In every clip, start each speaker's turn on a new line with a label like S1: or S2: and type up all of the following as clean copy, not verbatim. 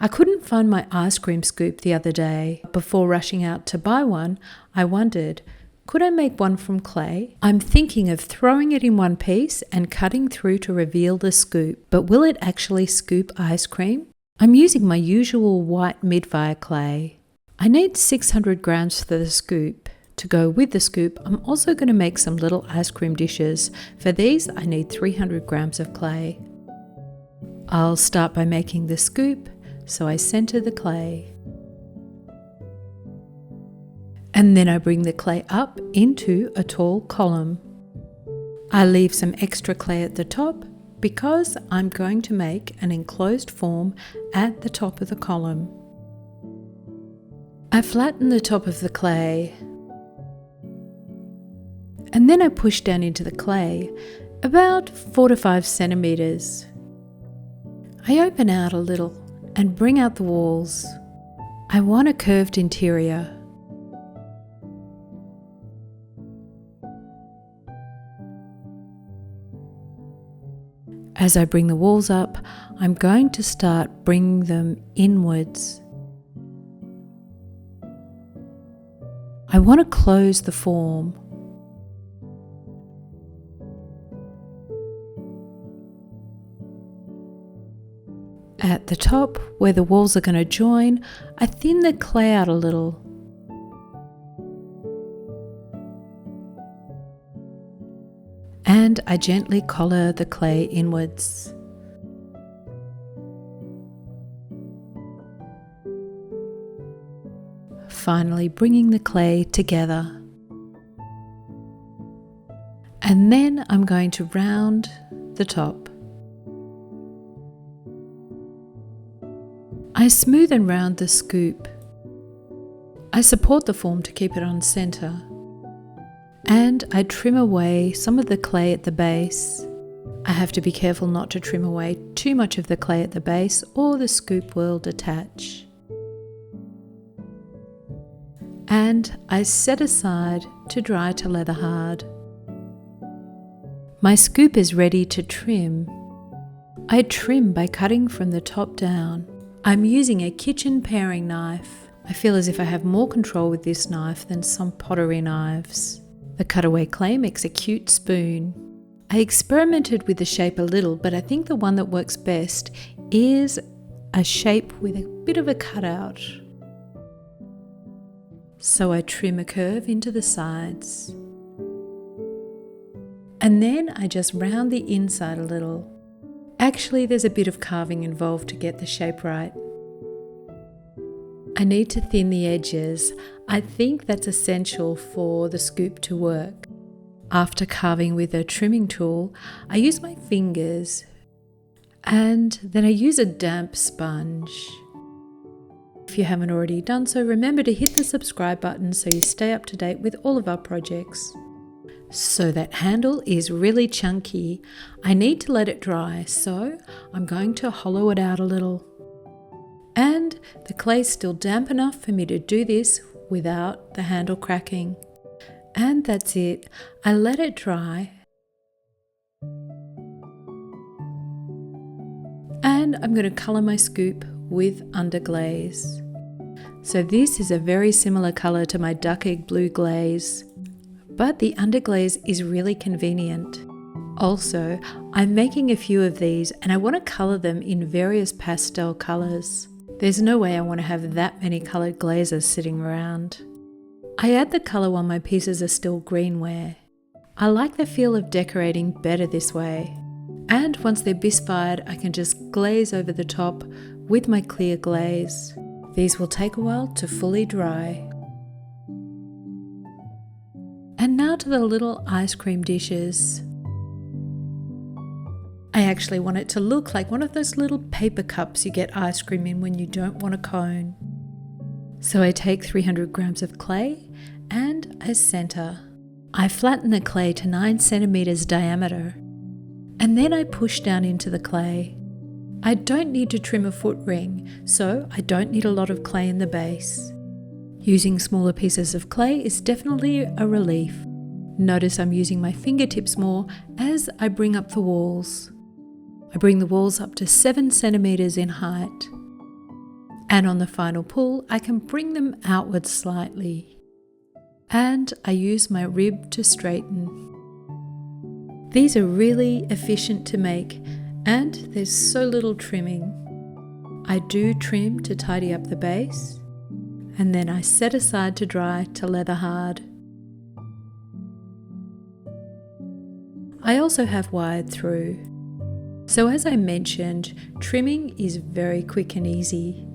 S1: I couldn't find my ice cream scoop the other day. Before rushing out to buy one, I wondered, could I make one from clay? I'm thinking of throwing it in one piece and cutting through to reveal the scoop, but will it actually scoop ice cream? I'm using my usual white mid-fire clay. I need 600 grams for the scoop. To go with the scoop, I'm also going to make some little ice cream dishes. For these, I need 300 grams of clay. I'll start by making the scoop, so I center the clay. And then I bring the clay up into a tall column. I leave some extra clay at the top because I'm going to make an enclosed form at the top of the column. I flatten the top of the clay, and then I push down into the clay about 4 to 5 centimeters. I open out a little and bring out the walls. I want a curved interior. As I bring the walls up, I'm going to start bringing them inwards. I want to close the form. At the top, where the walls are going to join, I thin the clay out a little. And I gently collar the clay inwards. Finally bringing the clay together. And then I'm going to round the top. I smooth and round the scoop. I support the form to keep it on center. And I trim away some of the clay at the base. I have to be careful not to trim away too much of the clay at the base or the scoop will detach. And I set aside to dry to leather hard. My scoop is ready to trim. I trim by cutting from the top down. I'm using a kitchen paring knife. I feel as if I have more control with this knife than some pottery knives. The cutaway clay makes a cute spoon. I experimented with the shape a little, but I think the one that works best is a shape with a bit of a cutout. So I trim a curve into the sides. And then I just round the inside a little. Actually, there's a bit of carving involved to get the shape right. I need to thin the edges. I think that's essential for the scoop to work. After carving with a trimming tool, I use my fingers and then I use a damp sponge. If you haven't already done so, remember to hit the subscribe button so you stay up to date with all of our projects. So that handle is really chunky. I need to let it dry, so I'm going to hollow it out a little. And the clay's still damp enough for me to do this without the handle cracking. And that's it. I let it dry. And I'm going to colour my scoop with Underglaze. So this is a very similar colour to my duck egg blue glaze. But the Underglaze is really convenient. Also, I'm making a few of these and I want to colour them in various pastel colours. There's no way I want to have that many coloured glazes sitting around. I add the colour while my pieces are still greenware. I like the feel of decorating better this way. And once they're bisque-fired, I can just glaze over the top with my clear glaze. These will take a while to fully dry. And now to the little ice cream dishes. I actually want it to look like one of those little paper cups you get ice cream in when you don't want a cone. So I take 300 grams of clay and I center. I flatten the clay to 9 centimeters diameter. And then I push down into the clay. I don't need to trim a foot ring, so I don't need a lot of clay in the base. Using smaller pieces of clay is definitely a relief. Notice I'm using my fingertips more as I bring up the walls. I bring the walls up to 7 centimeters in height. And on the final pull, I can bring them outwards slightly. And I use my rib to straighten. These are really efficient to make, and there's so little trimming. I do trim to tidy up the base, and then I set aside to dry to leather hard. I also have wired through. So as I mentioned, trimming is very quick and easy.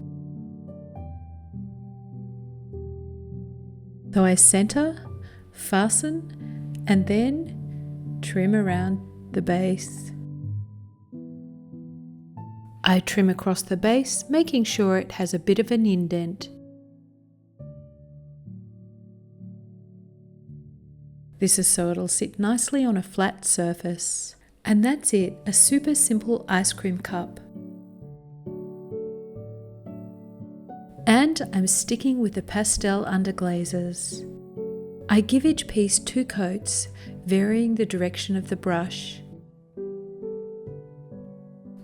S1: So I center, fasten, and then trim around the base. I trim across the base, making sure it has a bit of an indent. This is so it'll sit nicely on a flat surface. And that's it, a super simple ice cream cup. And I'm sticking with the pastel underglazes. I give each piece 2 coats, varying the direction of the brush.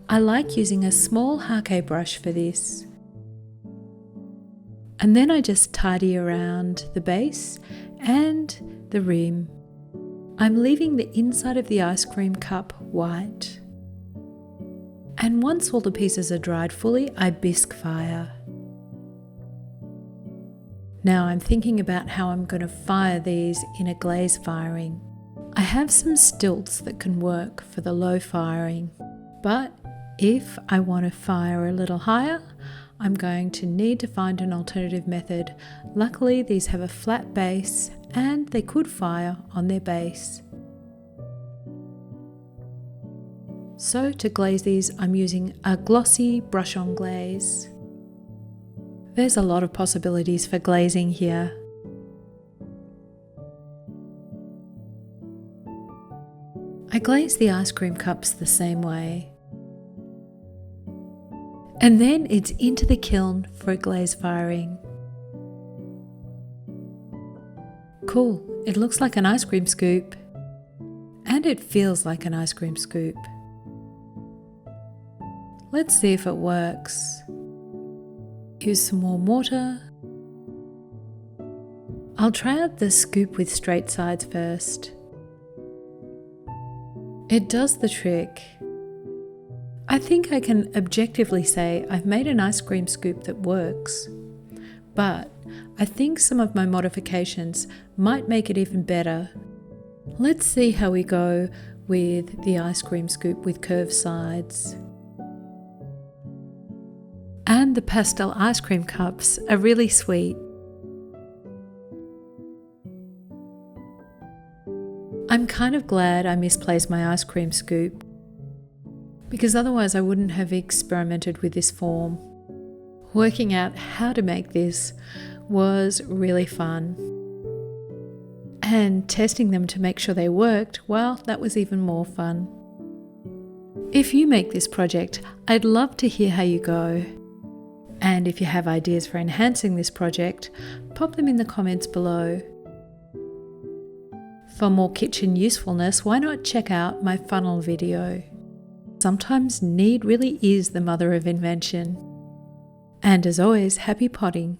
S1: I like using a small hake brush for this. And then I just tidy around the base and the rim. I'm leaving the inside of the ice cream cup white. And once all the pieces are dried fully, I bisque fire. Now I'm thinking about how I'm going to fire these in a glaze firing. I have some stilts that can work for the low firing, but if I want to fire a little higher, I'm going to need to find an alternative method. Luckily, these have a flat base and they could fire on their base. So to glaze these, I'm using a glossy brush-on glaze. There's a lot of possibilities for glazing here. I glaze the ice cream cups the same way. And then it's into the kiln for a glaze firing. Cool, it looks like an ice cream scoop. And it feels like an ice cream scoop. Let's see if it works. Use some warm water. I'll try out the scoop with straight sides first. It does the trick. I think I can objectively say I've made an ice cream scoop that works, but I think some of my modifications might make it even better. Let's see how we go with the ice cream scoop with curved sides. And the pastel ice cream cups are really sweet. I'm kind of glad I misplaced my ice cream scoop, because otherwise I wouldn't have experimented with this form. Working out how to make this was really fun. And testing them to make sure they worked, well, that was even more fun. If you make this project, I'd love to hear how you go. And if you have ideas for enhancing this project, pop them in the comments below. For more kitchen usefulness, why not check out my funnel video? Sometimes need really is the mother of invention. And as always, happy potting!